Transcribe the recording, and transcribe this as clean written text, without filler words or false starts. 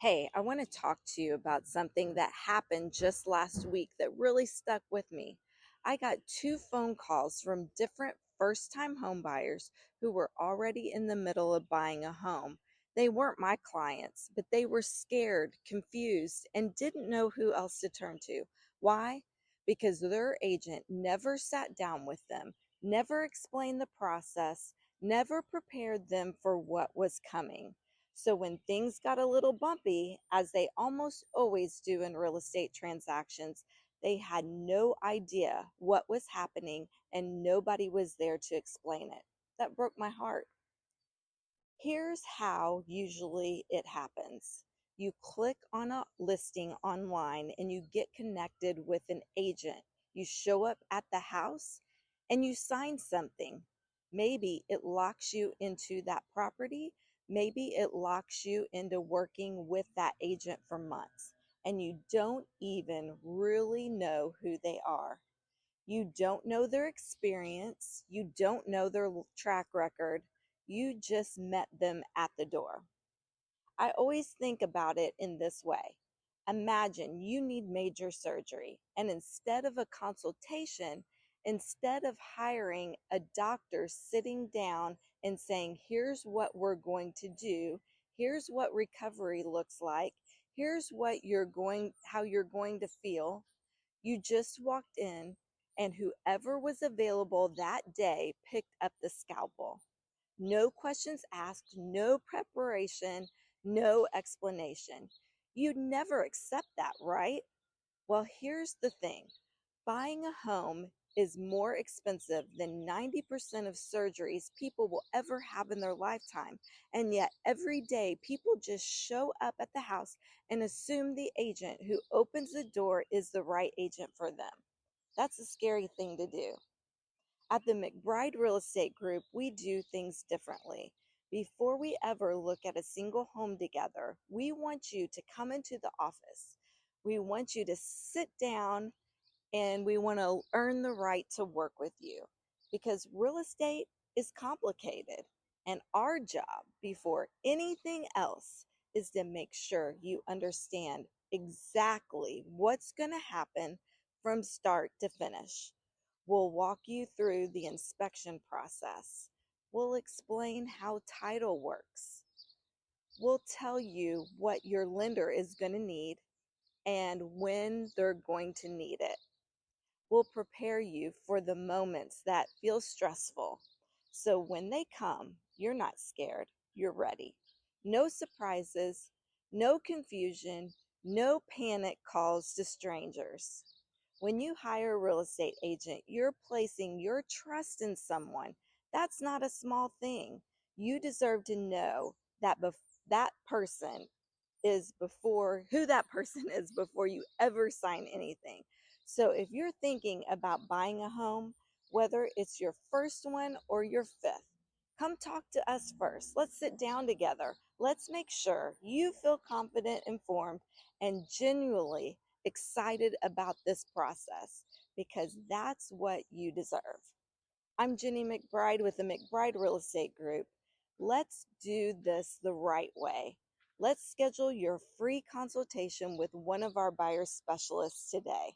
Hey, I want to talk to you about something that happened just last week that really stuck with me. I got two phone calls from different first time home buyers who were already in the middle of buying a home. They weren't my clients, but they were scared, confused, and didn't know who else to turn to. Why? Because their agent never sat down with them, never explained the process, never prepared them for what was coming. So when things got a little bumpy, as they almost always do in real estate transactions, they had no idea what was happening and nobody was there to explain it. That broke my heart. Here's how usually it happens. You click on a listing online and you get connected with an agent. You show up at the house and you sign something. Maybe it locks you into that property. Maybe it locks you into working with that agent for months and you don't even really know who they are. You don't know their experience. You don't know their track record. You just met them at the door. I always think about it in this way. Imagine you need major surgery, and instead of a consultation, instead of hiring a doctor sitting down and saying, here's what we're going to do, here's what recovery looks like, here's how you're going to feel, you just walked in, and whoever was available that day picked up the scalpel. No questions asked, no preparation, no explanation. You'd never accept that, right? Well, here's the thing. Buying a home is more expensive than 90% of surgeries people will ever have in their lifetime. And yet, every day, people just show up at the house and assume the agent who opens the door is the right agent for them. That's a scary thing to do. At the McBride Real Estate Group, we do things differently. Before we ever look at a single home together, we want you to come into the office. We want you to sit down and we want to earn the right to work with you because real estate is complicated. And our job, before anything else, is to make sure you understand exactly what's going to happen from start to finish. We'll walk you through the inspection process. We'll explain how title works. We'll tell you what your lender is going to need and when they're going to need it. Will prepare you for the moments that feel stressful. So when they come, you're not scared, you're ready. No surprises, no confusion, no panic calls to strangers. When you hire a real estate agent, you're placing your trust in someone. That's not a small thing. You deserve to know that person is before who that person is before you ever sign anything. So if you're thinking about buying a home, whether it's your first one or your fifth, come talk to us first. Let's sit down together. Let's make sure you feel confident, informed, and genuinely excited about this process because that's what you deserve. I'm Jenny McBride with the McBride Real Estate Group. Let's do this the right way. Let's schedule your free consultation with one of our buyer specialists today.